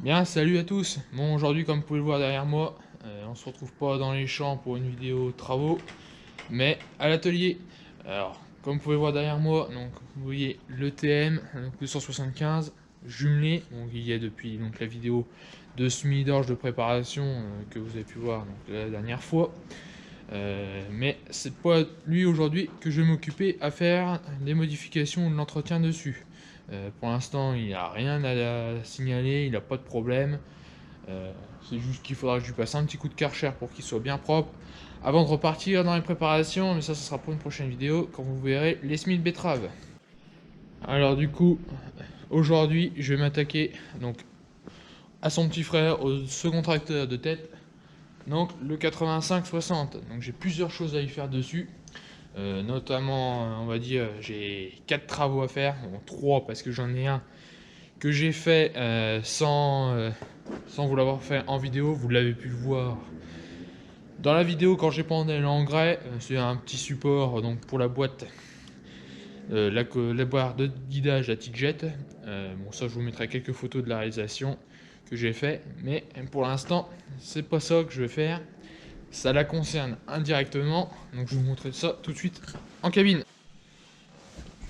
Bien, salut à tous. Bon, aujourd'hui, comme vous pouvez le voir derrière moi, on se retrouve pas dans les champs pour une vidéo travaux, mais à l'atelier. Alors, comme vous pouvez voir derrière moi, donc vous voyez le TM, donc 275 jumelé. Donc il y a depuis donc la vidéo de semi-d'orge de préparation que vous avez pu voir donc, la dernière fois. Mais c'est pas lui aujourd'hui que je vais m'occuper à faire des modifications ou de l'entretien dessus. Pour l'instant, il n'y a rien à signaler, il n'a pas de problème. C'est juste qu'il faudra que je lui passe un petit coup de Karcher pour qu'il soit bien propre avant de repartir dans les préparations, mais ça sera pour une prochaine vidéo quand vous verrez les semis de betterave. Alors du coup, aujourd'hui, je vais m'attaquer donc à son petit frère, au second tracteur de tête, donc le 85-60. Donc j'ai plusieurs choses à y faire dessus. Notamment, on va dire, j'ai 4 travaux à faire, bon, 3 parce que j'en ai un que j'ai fait sans vous l'avoir fait en vidéo, vous l'avez pu le voir dans la vidéo quand j'ai pendé l'engrais. C'est un petit support donc pour la boîte, la barre de guidage à Tijet. Bon, ça je vous mettrai quelques photos de la réalisation que j'ai fait, mais pour l'instant c'est pas ça que je vais faire, ça la concerne indirectement, donc je vais vous montrer ça tout de suite en cabine.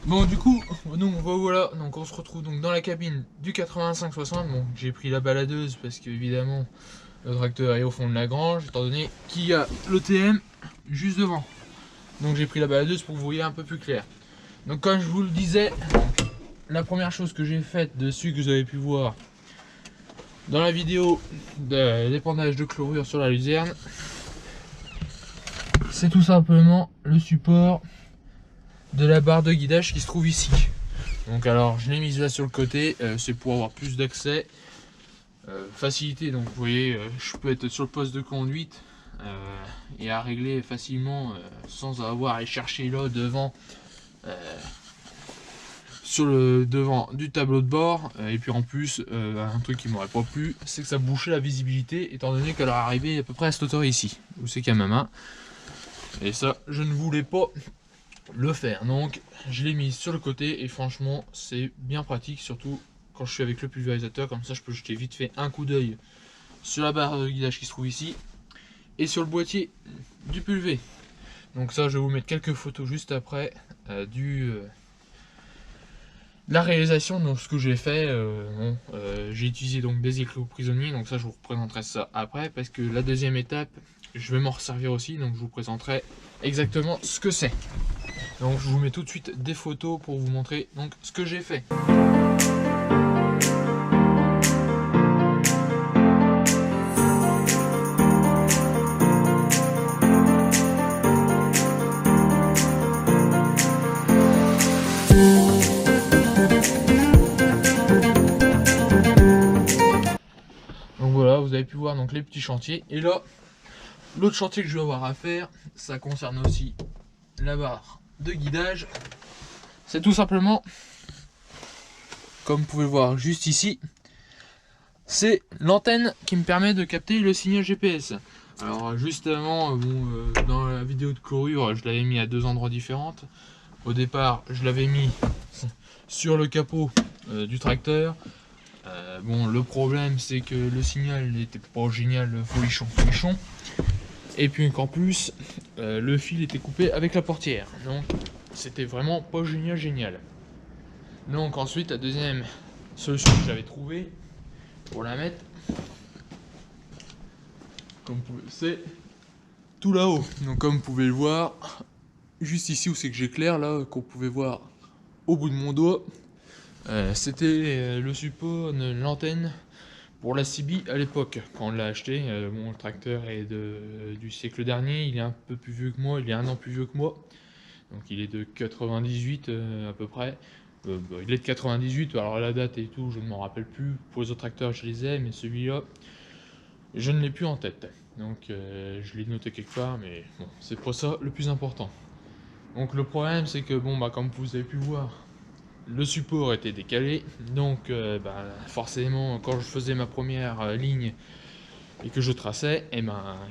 Bon, du coup, donc voilà, donc on se retrouve donc dans la cabine du 85-60. Bon, j'ai pris la baladeuse parce que évidemment le tracteur est au fond de la grange, étant donné qu'il y a l'ETM juste devant. Donc j'ai pris la baladeuse pour que vous voyez un peu plus clair. Donc comme je vous le disais, la première chose que j'ai faite dessus, que vous avez pu voir dans la vidéo de l'épandage de chlorure sur la luzerne, c'est tout simplement le support de la barre de guidage qui se trouve ici. Donc alors je l'ai mise là sur le côté, c'est pour avoir plus d'accès, facilité. Donc vous voyez, je peux être sur le poste de conduite et à régler facilement sans avoir à aller chercher là devant, sur le devant du tableau de bord. Et puis en plus, un truc qui m'aurait pas plu, c'est que ça bouchait la visibilité, étant donné qu'elle est arrivée à peu près à cette hauteur ici, où c'est qu'il y a ma main. Et ça, je ne voulais pas le faire, donc je l'ai mis sur le côté et franchement c'est bien pratique, surtout quand je suis avec le pulvérisateur. Comme ça je peux jeter vite fait un coup d'œil sur la barre de guidage qui se trouve ici et sur le boîtier du pulvé. Donc ça je vais vous mettre quelques photos juste après de la réalisation. Donc ce que j'ai fait, j'ai utilisé donc des éclos prisonniers, donc ça je vous représenterai ça après, parce que la deuxième étape je vais m'en resservir aussi, donc je vous présenterai exactement ce que c'est. Donc je vous mets tout de suite des photos pour vous montrer donc ce que j'ai fait. Donc voilà, vous avez pu voir donc les petits chantiers. Et là, l'autre chantier que je vais avoir à faire, ça concerne aussi la barre de guidage. C'est tout simplement, comme vous pouvez le voir juste ici, c'est l'antenne qui me permet de capter le signal GPS. Alors justement, dans la vidéo de chlorure, je l'avais mis à 2 endroits différents. Au départ, je l'avais mis sur le capot du tracteur. Bon, le problème c'est que le signal n'était pas génial, folichon. Et puis qu'en plus, le fil était coupé avec la portière. Donc c'était vraiment pas génial. Donc ensuite, la deuxième solution que j'avais trouvée pour la mettre, c'est tout là-haut. Donc comme vous pouvez le voir, juste ici où c'est que j'éclaire, là, qu'on pouvait voir au bout de mon doigt, c'était le support de l'antenne pour la CB à l'époque, quand on l'a acheté. Bon, le tracteur est du siècle dernier, il est un peu plus vieux que moi, il est 1 an plus vieux que moi. Donc il est de 98 à peu près. Il est de 98, alors la date et tout, je ne m'en rappelle plus. Pour les autres tracteurs, je les ai, mais celui-là, je ne l'ai plus en tête. Donc je l'ai noté quelque part, mais bon, c'est pas ça le plus important. Donc le problème, c'est que bon, comme vous avez pu voir, le support était décalé. Donc forcément, quand je faisais ma première ligne et que je traçais,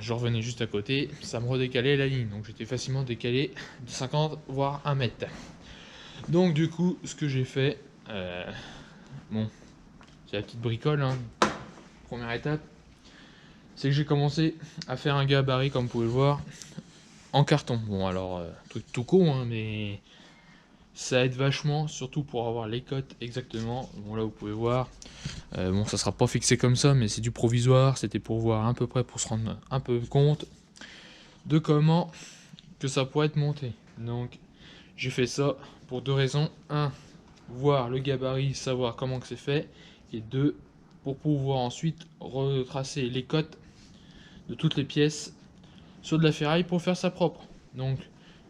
je revenais juste à côté, ça me redécalait la ligne. Donc j'étais facilement décalé de 50 voire 1 mètre. Donc du coup, ce que j'ai fait, bon, c'est la petite bricole, hein. première étape, c'est que j'ai commencé à faire un gabarit, comme vous pouvez le voir, en carton. Bon alors, truc tout con, hein, mais ça aide vachement, surtout pour avoir les cotes exactement. Bon là vous pouvez voir, bon ça sera pas fixé comme ça, mais c'est du provisoire, c'était pour voir à peu près, pour se rendre un peu compte de comment que ça pourrait être monté. Donc j'ai fait ça pour deux raisons: un, voir le gabarit, savoir comment que c'est fait, et deux, pour pouvoir ensuite retracer les cotes de toutes les pièces sur de la ferraille pour faire ça propre. Donc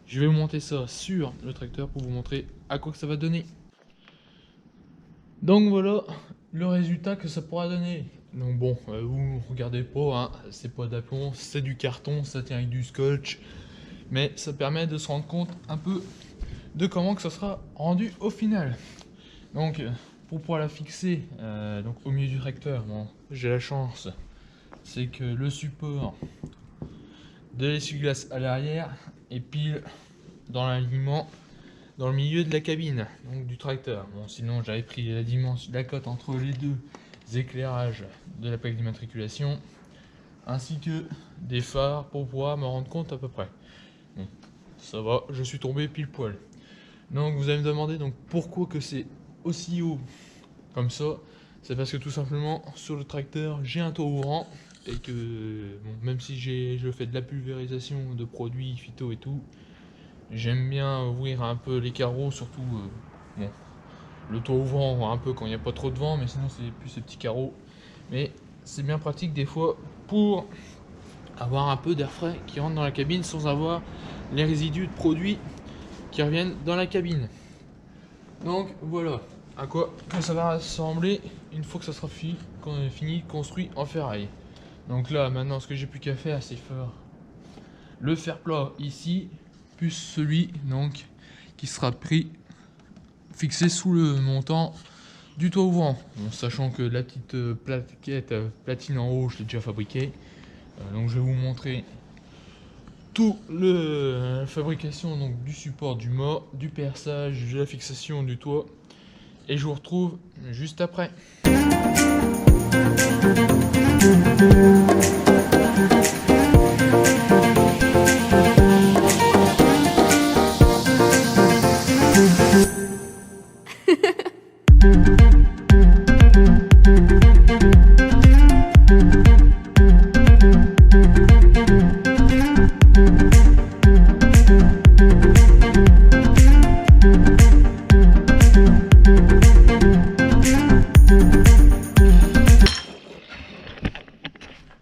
je vais vous monter ça sur le tracteur pour vous montrer à quoi que ça va donner. Donc voilà le résultat que ça pourra donner. Donc bon, vous regardez pas, hein, c'est pas d'aplomb, c'est du carton, ça tient avec du scotch, mais ça permet de se rendre compte un peu de comment que ça sera rendu au final. Donc pour pouvoir la fixer donc au milieu du tracteur, bon, j'ai la chance, c'est que le support de l'essuie-glace à l'arrière et pile dans l'alignement dans le milieu de la cabine donc du tracteur. Bon, sinon j'avais pris la dimension, la cote entre les deux éclairages de la plaque d'immatriculation ainsi que des phares pour pouvoir me rendre compte à peu près. Bon, ça va, je suis tombé pile poil. Donc vous allez me demander donc pourquoi que c'est aussi haut comme ça. C'est parce que tout simplement sur le tracteur j'ai un toit ouvrant et que bon, même si je fais de la pulvérisation de produits phyto et tout, j'aime bien ouvrir un peu les carreaux, surtout bon, le toit ouvrant un peu quand il n'y a pas trop de vent, mais sinon c'est plus ces petits carreaux. Mais c'est bien pratique des fois pour avoir un peu d'air frais qui rentre dans la cabine sans avoir les résidus de produits qui reviennent dans la cabine. Donc voilà à quoi que ça va ressembler une fois que ça sera fini construit en ferraille. Donc là maintenant ce que j'ai plus qu'à faire c'est faire le fer plat ici plus celui donc qui sera fixé sous le montant du toit ouvrant. Bon, sachant que la petite plaquette platine en haut je l'ai déjà fabriquée, donc je vais vous montrer tout la fabrication donc du support du mât, du perçage, de la fixation du toit, et je vous retrouve juste après.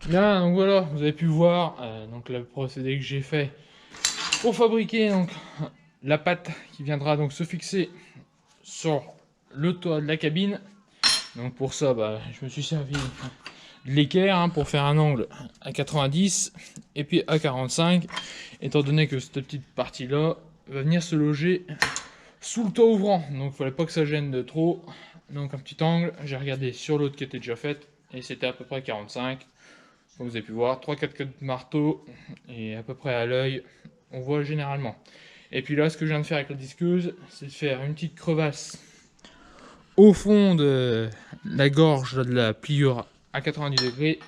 Bien, donc voilà, vous avez pu voir donc le procédé que j'ai fait pour fabriquer donc la patte qui viendra donc se fixer sur le toit de la cabine. Donc pour ça, je me suis servi de l'équerre hein, pour faire un angle à 90 et puis à 45, étant donné que cette petite partie là va venir se loger sous le toit ouvrant, donc il fallait pas que ça gêne de trop. Donc un petit angle, j'ai regardé sur l'autre qui était déjà faite et c'était à peu près 45. Comme vous avez pu voir, 3-4 coups de marteau et à peu près à l'œil, on voit généralement. Et puis là, ce que je viens de faire avec la disqueuse, c'est de faire une petite crevasse au fond de la gorge de la pliure à 90 degrés,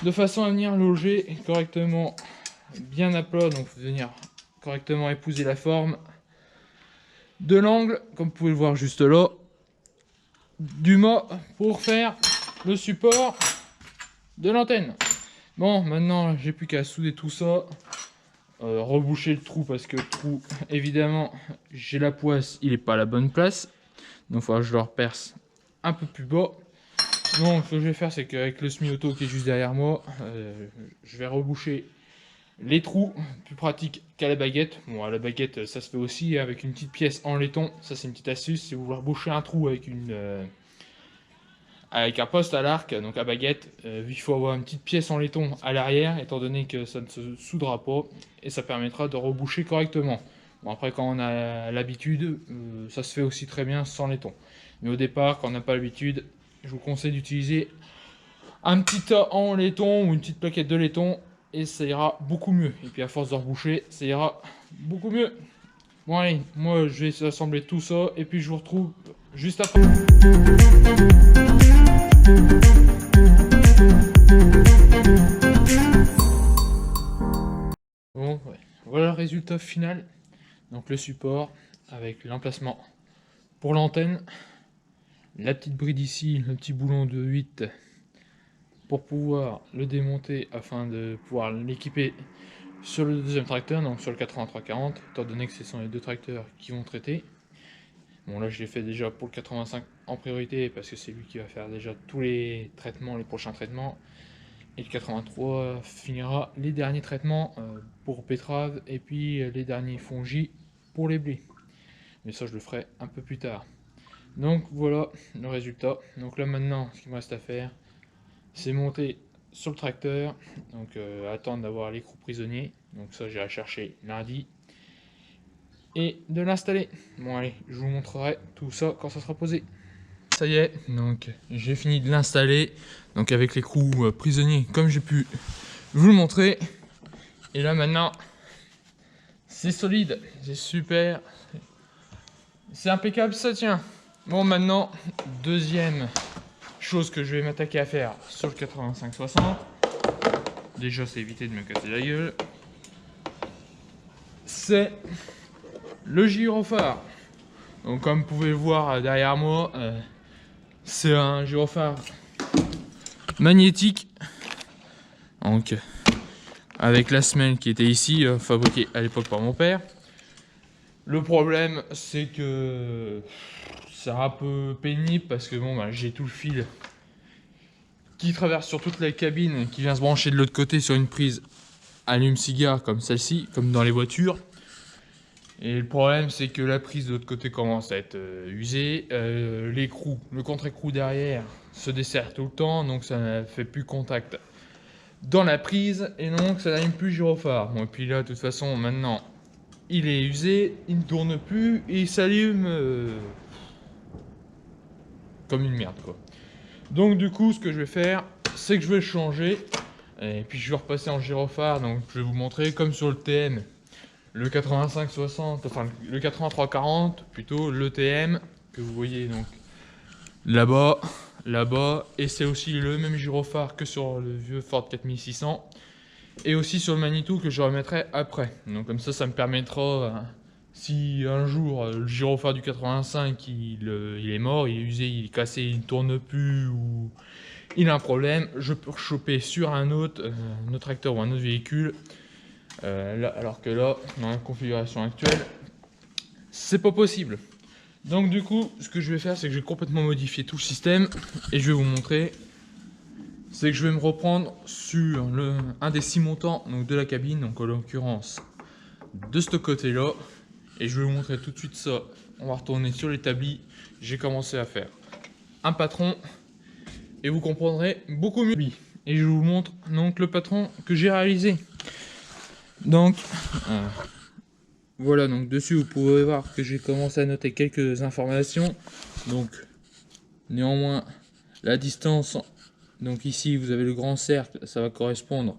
de façon à venir loger correctement, bien à plat, donc venir correctement épouser la forme de l'angle, comme vous pouvez le voir juste là, du mât pour faire le support de l'antenne. Bon, maintenant j'ai plus qu'à souder tout ça, reboucher le trou parce que le trou, évidemment, j'ai la poisse, il est pas à la bonne place, donc il faudra que je le reperce un peu plus bas. Donc ce que je vais faire, c'est qu'avec le semi-auto qui est juste derrière moi, je vais reboucher les trous, plus pratique qu'à la baguette. Bon, à la baguette ça se fait aussi avec une petite pièce en laiton, ça c'est une petite astuce. Si vous voulez reboucher un trou avec un poste à l'arc, donc à baguette, il faut avoir une petite pièce en laiton à l'arrière, étant donné que ça ne se soudera pas, et ça permettra de reboucher correctement. Bon, après quand on a l'habitude, ça se fait aussi très bien sans laiton. Mais au départ, quand on n'a pas l'habitude, je vous conseille d'utiliser un petit tas en laiton ou une petite plaquette de laiton, et ça ira beaucoup mieux. Et puis à force de reboucher, ça ira beaucoup mieux. Bon allez, moi je vais assembler tout ça, et puis je vous retrouve juste après. résultat final. Donc le support avec l'emplacement pour l'antenne, la petite bride ici, le petit boulon de 8 pour pouvoir le démonter afin de pouvoir l'équiper sur le deuxième tracteur, donc sur le 8340, étant donné que ce sont les deux tracteurs qui vont traiter. Bon là je l'ai fait déjà pour le 85 en priorité parce que c'est lui qui va faire déjà tous les traitements, les prochains traitements. Et le 83 finira les derniers traitements pour betterave et puis les derniers fongis pour les blés. Mais ça je le ferai un peu plus tard. Donc voilà le résultat. Donc là maintenant ce qu'il me reste à faire c'est monter sur le tracteur. Donc attendre d'avoir l'écrou prisonnier. Donc ça j'irai chercher lundi. Et de l'installer. Bon allez, je vous montrerai tout ça quand ça sera posé. Ça y est, donc j'ai fini de l'installer, donc avec l'écrou prisonnier comme j'ai pu vous le montrer. Et là maintenant, c'est solide, c'est super, c'est impeccable, ça tient. Bon maintenant, deuxième chose que je vais m'attaquer à faire sur le 85-60, déjà c'est éviter de me casser la gueule, c'est le gyrophare. Donc comme vous pouvez le voir derrière moi, c'est un gyrophare magnétique, donc avec la semelle qui était ici, fabriquée à l'époque par mon père. Le problème c'est que c'est un peu pénible parce que bon bah, j'ai tout le fil qui traverse sur toute la cabine, qui vient se brancher de l'autre côté sur une prise allume-cigare comme celle-ci, comme dans les voitures. Et le problème c'est que la prise de l'autre côté commence à être usée, l'écrou, le contre-écrou derrière se dessert tout le temps, donc ça ne fait plus contact dans la prise et donc ça n'allume plus le gyrophare. Bon, et puis là de toute façon maintenant il est usé, il ne tourne plus et il s'allume comme une merde quoi. Donc du coup ce que je vais faire c'est que je vais le changer et puis je vais repasser en gyrophare. Donc je vais vous montrer comme sur le TM. Le 85-60, enfin le 83-40, plutôt le TM, que vous voyez donc là-bas, là-bas, et c'est aussi le même gyrophare que sur le vieux Ford 4600, et aussi sur le Manitou que je remettrai après. Donc comme ça me permettra, si un jour le gyrophare du 85 il est mort, il est usé, il est cassé, il ne tourne plus, ou il a un problème, je peux choper sur un autre tracteur ou un autre véhicule. Là, alors que là, dans la configuration actuelle, c'est pas possible. Donc du coup, ce que je vais faire, c'est que je vais complètement modifier tout le système et je vais vous montrer. C'est que je vais me reprendre sur un des 6 montants donc de la cabine, donc en l'occurrence de ce côté-là, et je vais vous montrer tout de suite ça. On va retourner sur l'établi. J'ai commencé à faire un patron et vous comprendrez beaucoup mieux. Et je vous montre donc le patron que j'ai réalisé. Donc voilà, donc dessus vous pouvez voir que j'ai commencé à noter quelques informations. Donc néanmoins la distance, donc ici vous avez le grand cercle, ça va correspondre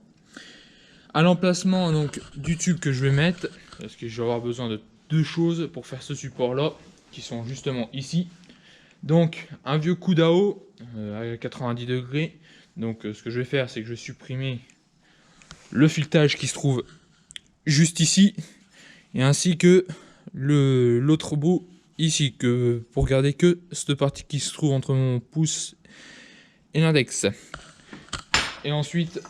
à l'emplacement donc du tube que je vais mettre, parce que je vais avoir besoin de deux choses pour faire ce support là, qui sont justement ici. Donc un vieux coup d'AO à 90 degrés. Donc ce que je vais faire, c'est que je vais supprimer le filetage qui se trouve juste ici, et ainsi que l'autre bout ici, que pour garder que cette partie qui se trouve entre mon pouce et l'index. Et ensuite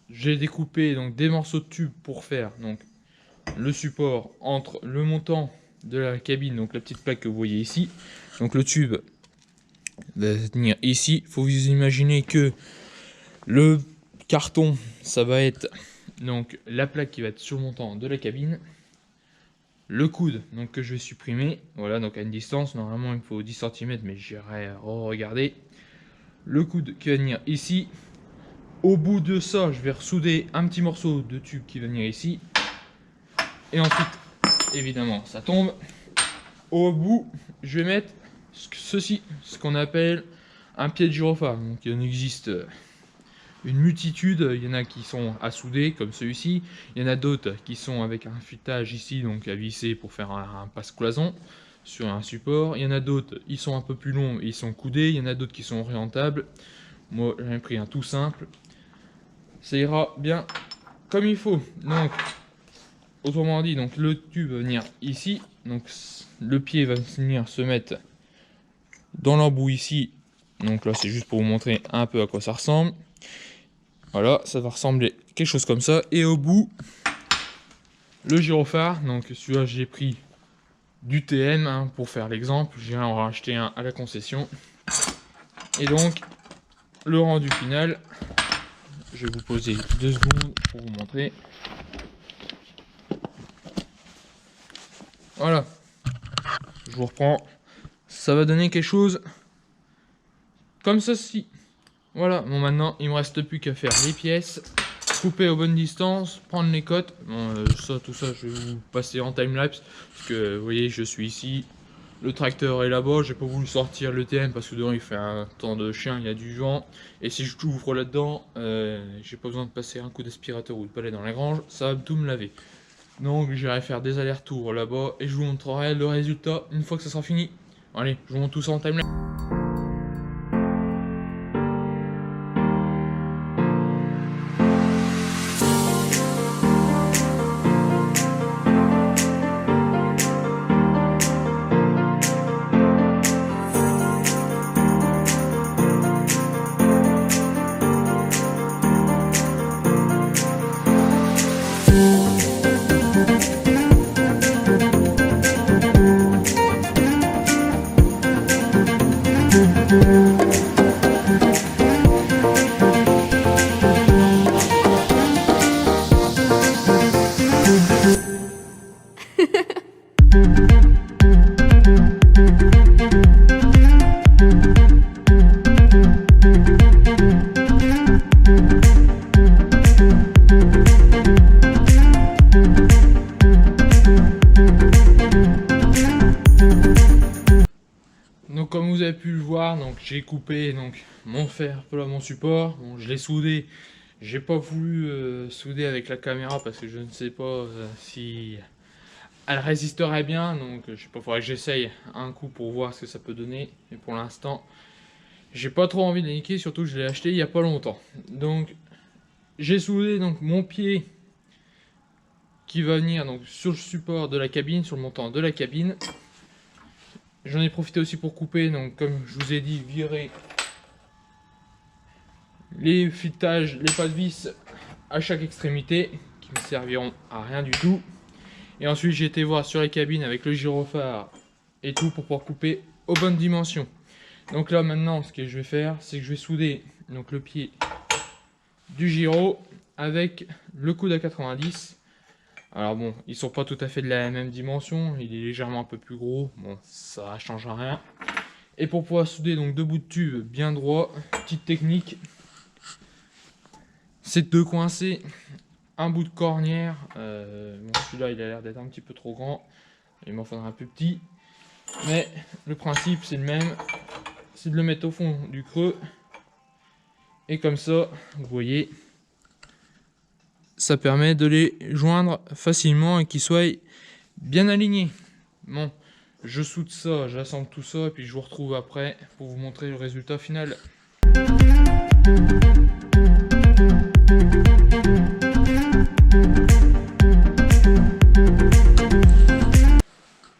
j'ai découpé donc des morceaux de tube pour faire donc le support entre le montant de la cabine, donc la petite plaque que vous voyez ici. Donc le tube va tenir ici. Il faut vous imaginer que le carton, ça va être donc la plaque qui va être sur le montant de la cabine, le coude donc que je vais supprimer, voilà, donc à une distance, normalement il me faut 10 cm, mais j'irai regarder. Le coude qui va venir ici. Au bout de ça, je vais ressouder un petit morceau de tube qui va venir ici, et ensuite évidemment ça tombe. Au bout je vais mettre ceci, ce qu'on appelle un pied de gyrophare. Donc il en existe une multitude, il y en a qui sont à souder comme celui-ci, il y en a d'autres qui sont avec un filetage ici, donc à visser pour faire un passe-cloison sur un support. Il y en a d'autres, ils sont un peu plus longs et ils sont coudés, il y en a d'autres qui sont orientables. Moi j'ai pris un tout simple, ça ira bien comme il faut. Donc autrement dit, donc le tube va venir ici, donc le pied va venir se mettre dans l'embout ici. Donc là c'est juste pour vous montrer un peu à quoi ça ressemble. Voilà, ça va ressembler quelque chose comme ça. Et au bout, le gyrophare. Donc celui-là j'ai pris du TM hein, pour faire l'exemple. J'ai en racheté un à la concession. Et donc le rendu final, je vais vous poser 2 secondes pour vous montrer. Voilà, je vous reprends. Ça va donner quelque chose comme ceci. Voilà, bon maintenant il me reste plus qu'à faire les pièces, couper aux bonnes distances, prendre les cotes. Bon, tout ça, je vais vous passer en timelapse parce que vous voyez, je suis ici, le tracteur est là-bas. J'ai pas voulu sortir le TM parce que dedans il fait un temps de chien, il y a du vent. Et si je t'ouvre là-dedans, j'ai pas besoin de passer un coup d'aspirateur ou de balai dans la grange, ça va tout me laver. Donc j'irai faire des allers-retours là-bas et je vous montrerai le résultat une fois que ça sera fini. Allez, je vous montre tout ça en timelapse. Donc comme vous avez pu le voir, donc j'ai coupé donc mon fer pour mon support. Bon, je l'ai soudé. J'ai pas voulu souder avec la caméra parce que je ne sais pas si elle résisterait bien. Donc je sais pas, faudrait que j'essaye un coup pour voir ce que ça peut donner. Mais pour l'instant, j'ai pas trop envie de niquer, surtout que je l'ai acheté il y a pas longtemps. Donc j'ai soudé donc mon pied qui va venir donc sur le support de la cabine, sur le montant de la cabine. J'en ai profité aussi pour couper, donc comme je vous ai dit, virer les filetages, les pas de vis à chaque extrémité qui me serviront à rien du tout. Et ensuite j'ai été voir sur les cabines avec le gyrophare et tout pour pouvoir couper aux bonnes dimensions. Donc là maintenant ce que je vais faire, c'est que je vais souder donc le pied du gyro avec le coude à 90. Alors bon, ils sont pas tout à fait de la même dimension, il est légèrement un peu plus gros, bon ça change rien. Et pour pouvoir souder donc 2 bouts de tube bien droits, petite technique, c'est de coincer un bout de cornière. Bon, celui-là il a l'air d'être un petit peu trop grand, il m'en faudra un peu petit. Mais le principe c'est le même, c'est de le mettre au fond du creux. Et comme ça, vous voyez, ça permet de les joindre facilement et qu'ils soient bien alignés. Bon, je soude ça, j'assemble tout ça et puis je vous retrouve après pour vous montrer le résultat final.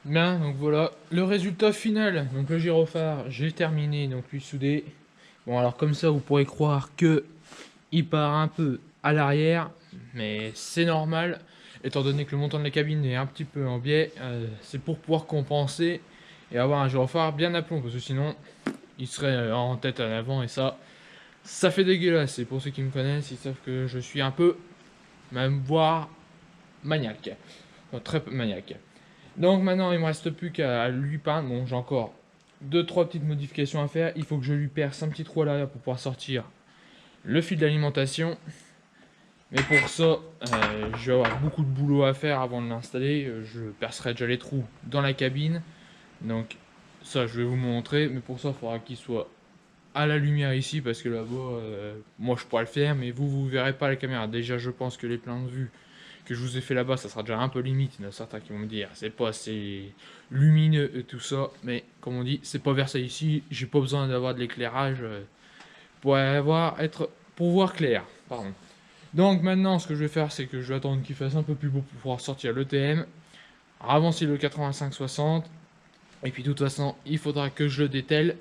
Bien, donc voilà le résultat final. Donc le gyrophare, j'ai terminé donc lui souder. Bon alors comme ça vous pourrez croire que il part un peu à l'arrière, mais c'est normal étant donné que le montant de la cabine est un petit peu en biais. C'est pour pouvoir compenser et avoir un gyrophare bien à plomb, parce que sinon il serait en tête à l'avant et ça fait dégueulasse. Et pour ceux qui me connaissent, ils savent que je suis un peu, même voire maniaque, enfin, très maniaque. Donc maintenant il me reste plus qu'à lui peindre. Bon, j'ai encore 2-3 petites modifications à faire. Il faut que je lui perce un petit trou à l'arrière pour pouvoir sortir le fil d'alimentation. Mais pour ça, je vais avoir beaucoup de boulot à faire avant de l'installer. Je percerai déjà les trous dans la cabine. Donc ça, je vais vous montrer. Mais pour ça, il faudra qu'il soit à la lumière ici. Parce que là-bas, moi, je pourrais le faire. Mais vous verrez pas la caméra. Déjà, je pense que les plans de vue que je vous ai fait là-bas, ça sera déjà un peu limite. Il y en a certains qui vont me dire, c'est pas assez lumineux et tout ça. Mais comme on dit, c'est pas Versailles ici. J'ai pas besoin d'avoir de l'éclairage pour voir clair. Pardon. Donc maintenant, ce que je vais faire, c'est que je vais attendre qu'il fasse un peu plus beau pour pouvoir sortir le TM, avancer le 85-60, et puis de toute façon, il faudra que je le dételle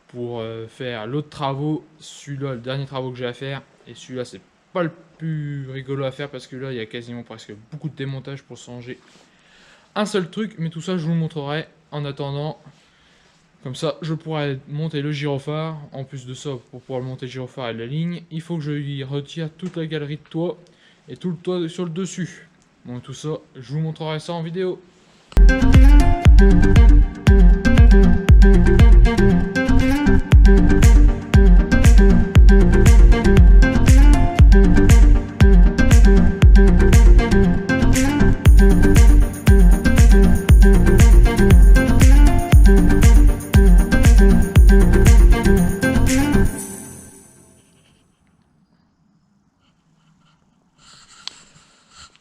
pour faire l'autre travaux. Celui-là, le dernier travaux que j'ai à faire, et celui-là, c'est pas le plus rigolo à faire parce que là, il y a quasiment presque beaucoup de démontage pour changer un seul truc, mais tout ça, je vous le montrerai en attendant. Comme ça, je pourrais monter le gyrophare. En plus de ça, pour pouvoir monter le gyrophare et la ligne, il faut que je lui retire toute la galerie de toit et tout le toit sur le dessus. Donc tout ça, je vous montrerai ça en vidéo.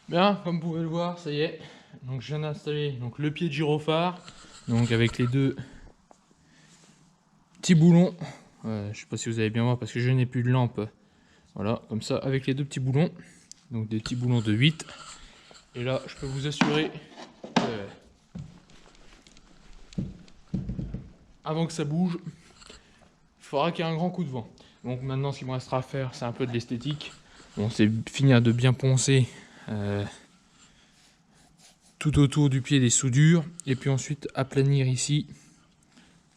Bien, comme vous pouvez le voir, ça y est. Donc je viens d'installer donc le pied de gyrophare, donc avec les deux petits boulons. Je sais pas si vous allez bien voir parce que je n'ai plus de lampe. Voilà, comme ça avec les deux petits boulons, donc des petits boulons de 8. Et là, je peux vous assurer avant que ça bouge, il faudra qu'il y ait un grand coup de vent. Donc maintenant, ce qu'il me restera à faire, c'est un peu de l'esthétique. Bon, c'est finir de bien poncer tout autour du pied des soudures, et puis ensuite aplanir ici.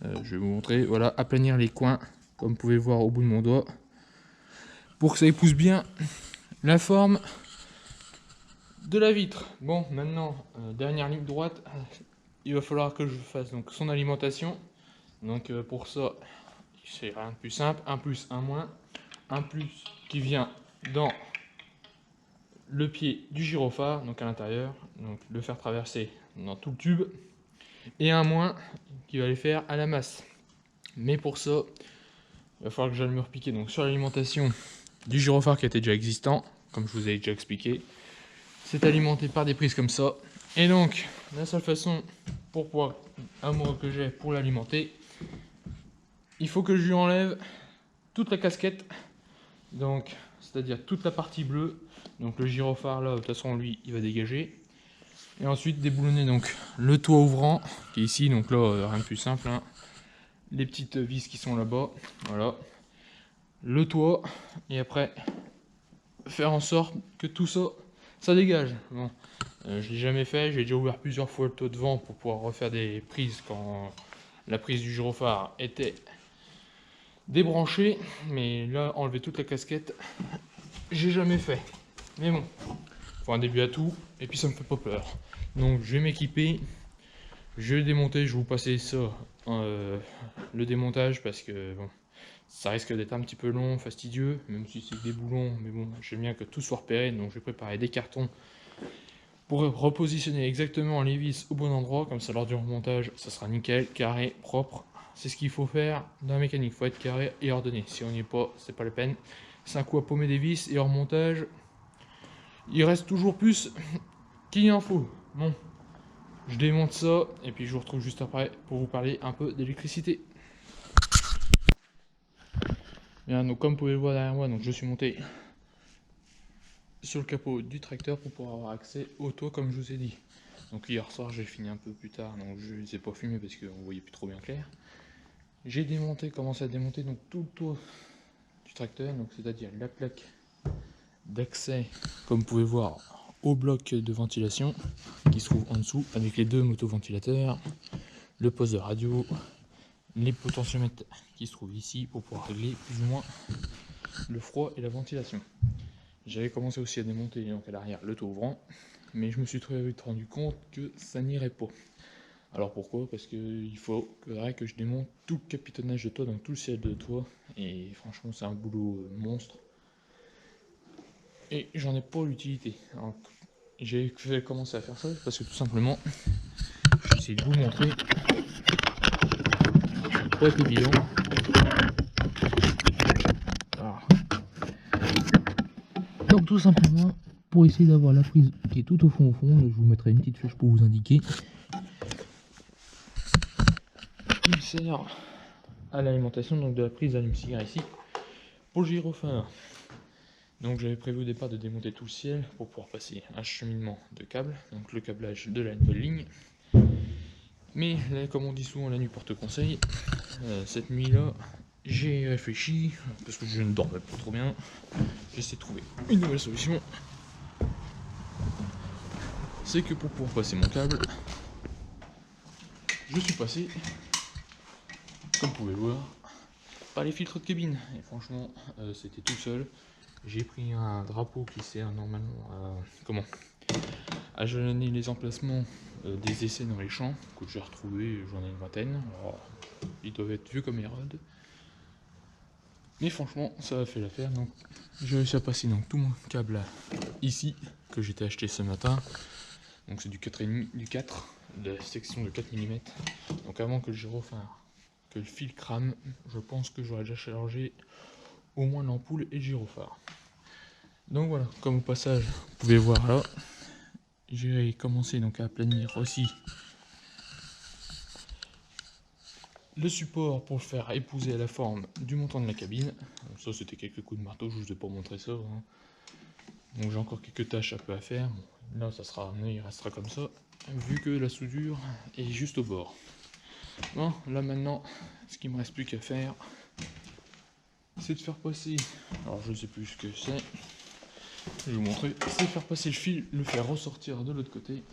Je vais vous montrer, voilà, aplanir les coins, comme vous pouvez le voir au bout de mon doigt, pour que ça épouse bien la forme de la vitre. Bon, maintenant, dernière ligne droite, il va falloir que je fasse donc son alimentation. Donc pour ça, c'est rien de plus simple, un plus, un moins. Un plus qui vient dans le pied du gyrophare, donc à l'intérieur, donc le faire traverser dans tout le tube, et un moins qui va les faire à la masse. Mais pour ça, il va falloir que j'aille me repiquer donc sur l'alimentation du gyrophare qui était déjà existant, comme je vous ai déjà expliqué. C'est alimenté par des prises comme ça, et donc la seule façon pour pouvoir moi que j'ai pour l'alimenter, il faut que je lui enlève toute la casquette, donc c'est-à-dire toute la partie bleue. Donc le gyrophare là, de toute façon lui il va dégager, et ensuite déboulonner donc le toit ouvrant qui est ici. Donc là rien de plus simple, hein. Les petites vis qui sont là-bas, voilà, le toit, et après faire en sorte que tout ça dégage. Bon, je l'ai jamais fait, j'ai déjà ouvert plusieurs fois le toit devant pour pouvoir refaire des prises quand la prise du gyrophare était débranchée, mais là enlever toute la casquette, j'ai jamais fait. Mais bon, faut un début à tout, et puis ça me fait pas peur. Donc je vais m'équiper, je vais démonter, je vais vous passer ça, le démontage, parce que bon, ça risque d'être un petit peu long, fastidieux, même si c'est des boulons, mais bon, j'aime bien que tout soit repéré, donc je vais préparer des cartons pour repositionner exactement les vis au bon endroit, comme ça lors du remontage, ça sera nickel, carré, propre. C'est ce qu'il faut faire dans la mécanique, il faut être carré et ordonné. Si on n'y est pas, c'est pas la peine. C'est un coup à paumer des vis, et en remontage, il reste toujours plus qu'il en faut. Bon, je démonte ça, et puis je vous retrouve juste après pour vous parler un peu d'électricité. Bien, donc comme vous pouvez le voir derrière moi, donc je suis monté sur le capot du tracteur pour pouvoir avoir accès au toit comme je vous ai dit. Donc hier soir j'ai fini un peu plus tard, donc je ne les ai pas filmés parce qu'on voyait plus trop bien clair. J'ai démonté, commencé à démonter donc tout le toit du tracteur, donc c'est-à-dire la plaque d'accès, comme vous pouvez voir, au bloc de ventilation qui se trouve en dessous, avec les deux motoventilateurs, le poste de radio, les potentiomètres qui se trouvent ici pour pouvoir régler plus ou moins le froid et la ventilation. J'avais commencé aussi à démonter donc à l'arrière le toit ouvrant, mais je me suis très vite rendu compte que ça n'irait pas. Alors pourquoi? Parce qu'il faudrait que je démonte tout le capitonnage de toit, donc tout le ciel de toit, et franchement c'est un boulot monstre. Et j'en ai pas l'utilité. J'ai commencé à faire ça parce que tout simplement, je vais essayer de vous montrer. Ça va pas être évident. Donc tout simplement, pour essayer d'avoir la prise qui est tout au fond, je vous mettrai une petite flèche pour vous indiquer. Il sert à l'alimentation donc de la prise d'allume-cigare ici pour le gyrophare. Donc j'avais prévu au départ de démonter tout le ciel pour pouvoir passer un cheminement de câbles, donc le câblage de la nouvelle ligne. Mais là, comme on dit souvent, la nuit porte conseil. Cette nuit-là, j'ai réfléchi, parce que je ne dormais pas trop bien. J'essaie de trouver une nouvelle solution. C'est que pour pouvoir passer mon câble, je suis passé, comme vous pouvez le voir, par les filtres de cabine. Et franchement, c'était tout seul. J'ai pris un drapeau qui sert normalement à jalonner les emplacements des essais dans les champs, que j'ai retrouvé, j'en ai une vingtaine. Alors, ils doivent être vieux comme Hérode. Mais franchement, ça a fait l'affaire. Donc, j'ai réussi à passer donc, tout mon câble ici, que j'étais acheté ce matin. Donc c'est du 4,5, du 4, de la section de 4 mm. Donc avant que le gyrophare, que le fil crame, je pense que j'aurais déjà chargé au moins l'ampoule et le gyrophare. Donc voilà, comme au passage, vous pouvez voir là, j'ai commencé donc à aplanir aussi le support pour le faire épouser à la forme du montant de la cabine. Donc ça c'était quelques coups de marteau, je vous ai pas montré ça. Hein. Donc j'ai encore quelques tâches un peu à faire. Bon, là ça sera, il restera comme ça, vu que la soudure est juste au bord. Bon, là maintenant, ce qu'il me reste plus qu'à faire, c'est de faire passer, alors je ne sais plus ce que c'est, je vais vous montrer, c'est faire passer le fil, le faire ressortir de l'autre côté.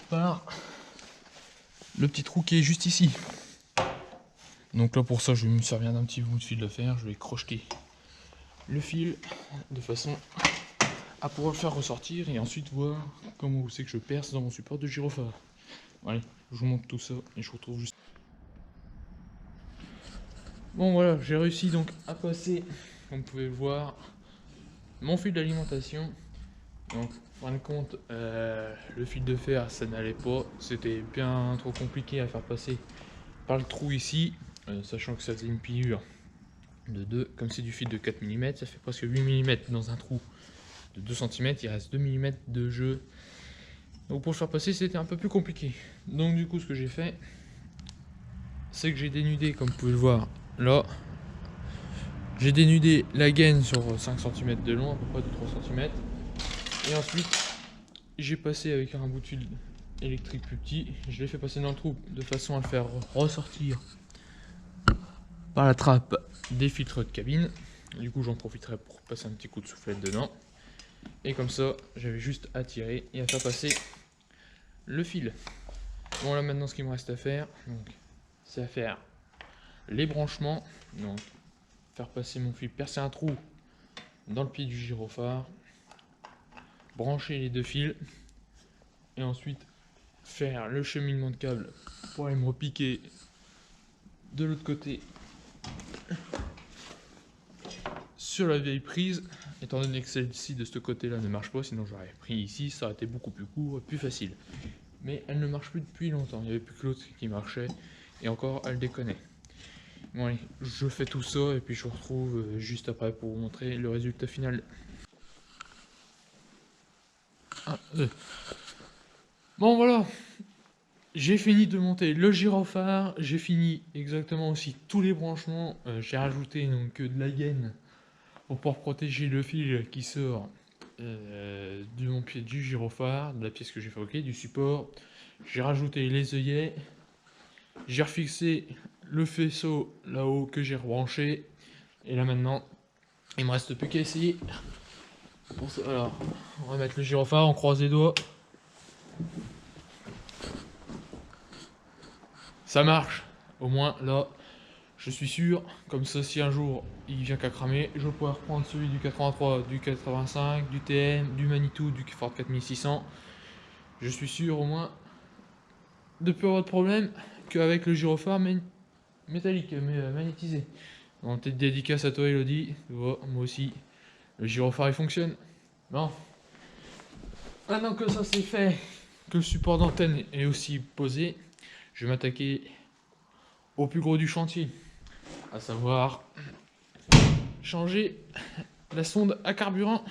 Par le petit trou qui est juste ici. Donc là pour ça je vais me servir d'un petit bout de fil de fer, je vais crocheter le fil de façon à pouvoir le faire ressortir et ensuite voir comment vous savez que je perce dans mon support de gyrophare. Allez, je vous montre tout ça et je vous retrouve juste. Bon voilà, j'ai réussi donc à passer, comme vous pouvez le voir, mon fil d'alimentation. Donc, en fin de compte, le fil de fer ça n'allait pas, c'était bien trop compliqué à faire passer par le trou ici, sachant que ça faisait une pilure de 2, comme c'est du fil de 4 mm, ça fait presque 8 mm dans un trou de 2 cm, il reste 2 mm de jeu. Donc pour le faire passer c'était un peu plus compliqué. Donc du coup ce que j'ai fait, c'est que j'ai dénudé, comme vous pouvez le voir là, j'ai dénudé la gaine sur 5 cm de long, à peu près de 3 cm. Et ensuite j'ai passé avec un bout de fil électrique plus petit, je l'ai fait passer dans le trou de façon à le faire ressortir par la trappe des filtres de cabine. Du coup j'en profiterai pour passer un petit coup de soufflette dedans. Et comme ça j'avais juste à tirer et à faire passer le fil. Bon là maintenant ce qu'il me reste à faire, c'est à faire les branchements. Donc faire passer mon fil, percer un trou dans le pied du gyrophare, brancher les deux fils et ensuite faire le cheminement de câble pour aller me repiquer de l'autre côté sur la vieille prise, étant donné que celle-ci de ce côté là ne marche pas, sinon j'aurais pris ici, ça aurait été beaucoup plus court et plus facile. Mais elle ne marche plus depuis longtemps, il n'y avait plus que l'autre qui marchait et encore elle déconnait. Bon allez, je fais tout ça et puis je vous retrouve juste après pour vous montrer le résultat final. Bon voilà, j'ai fini de monter le gyrophare, j'ai fini exactement aussi tous les branchements, j'ai rajouté donc de la gaine pour pouvoir protéger le fil qui sort de mon pied du gyrophare, de la pièce que j'ai fabriquée, du support. J'ai rajouté les œillets, j'ai refixé le faisceau là-haut que j'ai rebranché, et là maintenant il me reste plus qu'à essayer. Pour ça, alors, on va mettre le gyrophare, on croise les doigts. Ça marche, au moins là je suis sûr, comme ça si un jour il vient qu'à cramer, je vais pouvoir reprendre celui du 83, du 85, du TM, du Manitou, du Ford 4600. Je suis sûr au moins de plus avoir de problème qu'avec le gyrophare métallique, mais magnétisé. En tête dédicace à toi Elodie, moi aussi, le gyrophare il fonctionne. Bon, maintenant que ça c'est fait, que le support d'antenne est aussi posé, je vais m'attaquer au plus gros du chantier, à savoir changer la sonde à carburant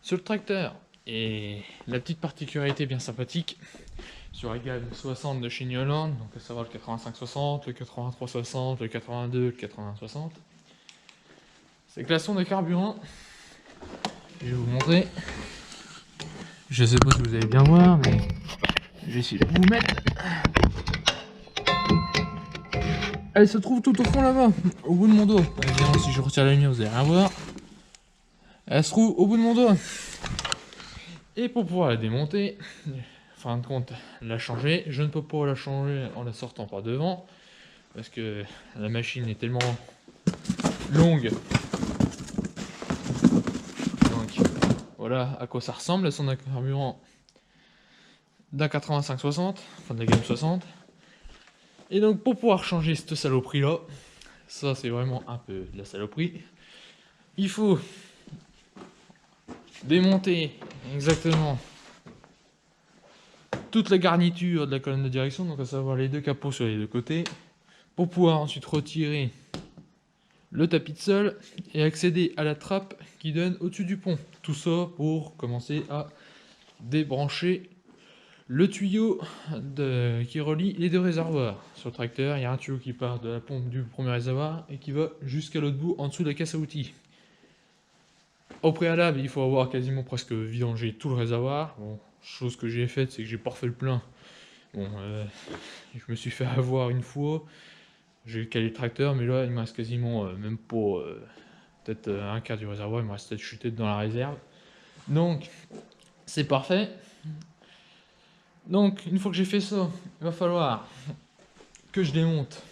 sur le tracteur. Et la petite particularité bien sympathique, sur la gamme 60 de chez New Holland, donc à savoir le 85-60, le 83-60, le 82, le 80-60. C'est que la sonde de carburant, je vais vous montrer. Je sais pas si vous allez bien voir, mais je vais essayer de vous mettre. Elle se trouve tout au fond là-bas, au bout de mon dos. Évidemment, si je retire la lumière, vous allez rien voir. Elle se trouve au bout de mon dos. Et pour pouvoir la démonter, en fin de compte, la changer, je ne peux pas la changer en la sortant par devant, parce que la machine est tellement longue. Donc voilà à quoi ça ressemble, la sonde à carburant d'un 85-60, enfin de la gamme 60. Et donc pour pouvoir changer cette saloperie là, ça c'est vraiment un peu de la saloperie, il faut démonter exactement toute la garniture de la colonne de direction, donc à savoir les deux capots sur les deux côtés, pour pouvoir ensuite retirer le tapis de sol et accéder à la trappe qui donne au-dessus du pont. Tout ça pour commencer à débrancher le tuyau qui relie les deux réservoirs. Sur le tracteur, il y a un tuyau qui part de la pompe du premier réservoir et qui va jusqu'à l'autre bout en dessous de la caisse à outils. Au préalable, il faut avoir quasiment presque vidangé tout le réservoir. Bon, chose que j'ai faite, c'est que j'ai pas refait le plein. Bon, je me suis fait avoir une fois. J'ai calé le tracteur, mais là, il me reste quasiment même pas peut-être un quart du réservoir. Il me reste peut-être chuté dans la réserve. Donc, c'est parfait. Donc, une fois que j'ai fait ça, il va falloir que je démonte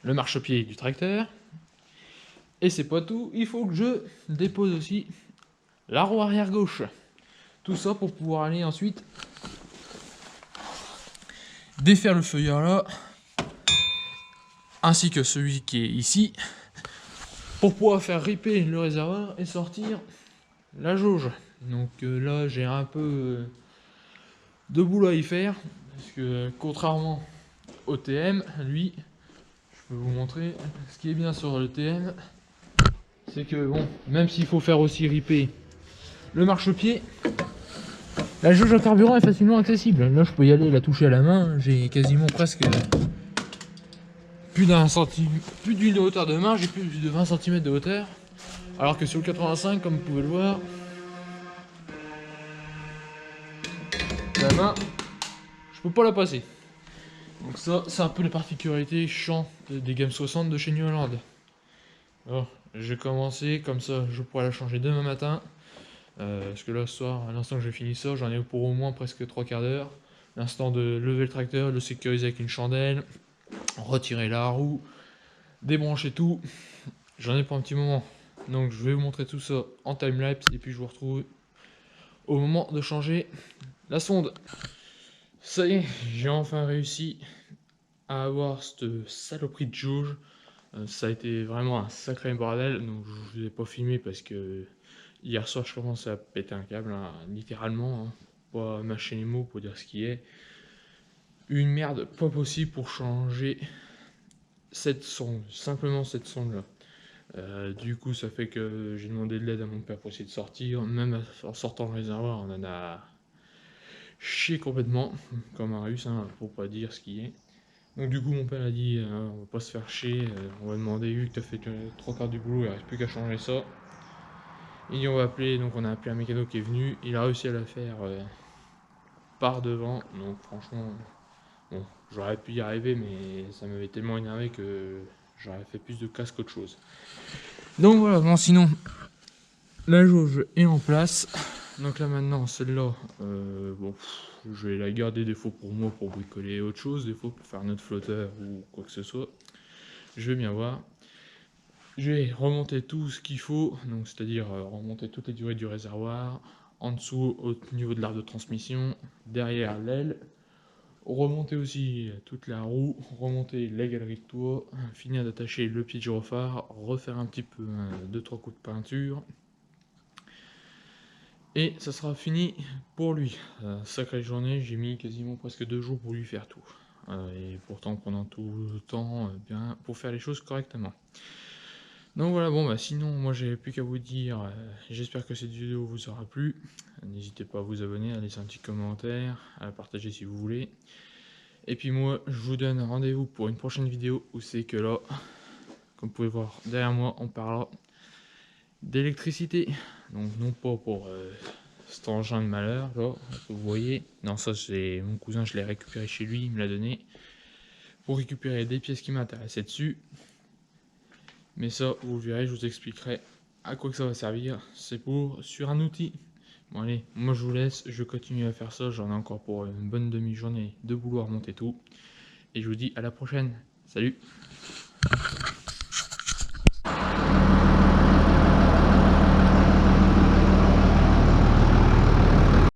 le marchepied du tracteur. Et c'est pas tout, il faut que je dépose aussi la roue arrière gauche. Tout ça pour pouvoir aller ensuite défaire le feuillard là, ainsi que celui qui est ici, pour pouvoir faire ripper le réservoir et sortir la jauge. Donc là j'ai un peu de boulot à y faire, parce que contrairement au TM, lui, je peux vous montrer, ce qui est bien sur le TM, c'est que bon, même s'il faut faire aussi ripper le marchepied, la jauge à carburant est facilement accessible. Là je peux y aller la toucher à la main, j'ai quasiment presque plus d'une hauteur de main, j'ai plus de 20 cm de hauteur. Alors que sur le 85, comme vous pouvez le voir, la main, je peux pas la passer. Donc ça, c'est un peu les particularités chiantes des gammes 60 de chez New Holland. Bon, j'ai commencé, comme ça je pourrais la changer demain matin. Parce que là, ce soir, à l'instant que j'ai fini ça, j'en ai pour au moins presque 3 quarts d'heure. L'instant de lever le tracteur, le sécuriser avec une chandelle, retirer la roue, débrancher tout. J'en ai pour un petit moment. Donc je vais vous montrer tout ça en timelapse et puis je vous retrouve au moment de changer la sonde. Ça y est, j'ai enfin réussi à avoir cette saloperie de jauge. Ça a été vraiment un sacré bordel. Donc je vous ai pas filmé parce que hier soir je commençais à péter un câble, hein, littéralement. Hein. Pas mâcher les mots pour dire ce qui est. Une merde pas possible pour changer cette sonde, simplement cette sonde là. Du coup, ça fait que j'ai demandé de l'aide à mon père pour essayer de sortir. Même en sortant le réservoir, on en a chié complètement, comme un russe, hein, pour pas dire ce qui est. Donc du coup, mon père a dit, on va pas se faire chier, on va demander, vu que t'as fait 3 quarts du boulot, il reste plus qu'à changer ça. Il dit, on va appeler, donc on a appelé un mécano qui est venu, il a réussi à la faire par devant, donc franchement, bon, j'aurais pu y arriver, mais ça m'avait tellement énervé que j'aurais fait plus de casse qu'autre chose. Donc voilà, bon sinon, la jauge est en place. Donc là maintenant, celle-là, bon, je vais la garder des fois pour moi pour bricoler autre chose, des fois pour faire notre flotteur ou quoi que ce soit. Je vais bien voir. Je vais remonter tout ce qu'il faut, donc c'est-à-dire remonter toutes les durées du réservoir, en dessous au niveau de l'arbre de transmission, derrière l'aile, remonter aussi toute la roue, remonter la galerie de toit, finir d'attacher le pied de gyrophare, refaire un petit peu 2-3 coups de peinture. Et ça sera fini pour lui. Sacrée journée, j'ai mis quasiment presque 2 jours pour lui faire tout. Et pourtant pendant tout le temps, bien pour faire les choses correctement. Donc voilà, bon bah sinon moi j'ai plus qu'à vous dire, j'espère que cette vidéo vous aura plu. N'hésitez pas à vous abonner, à laisser un petit commentaire, à la partager si vous voulez. Et puis moi je vous donne rendez-vous pour une prochaine vidéo où c'est que là, comme vous pouvez voir derrière moi, on parlera d'électricité. Donc non pas pour cet engin de malheur là, que vous voyez. Non, ça c'est mon cousin, je l'ai récupéré chez lui, il me l'a donné. Pour récupérer des pièces qui m'intéressaient dessus. Mais ça, vous verrez, je vous expliquerai à quoi que ça va servir. C'est pour sur un outil. Bon allez, moi je vous laisse, je continue à faire ça. J'en ai encore pour une bonne demi-journée de boulot à remonter tout. Et je vous dis à la prochaine. Salut!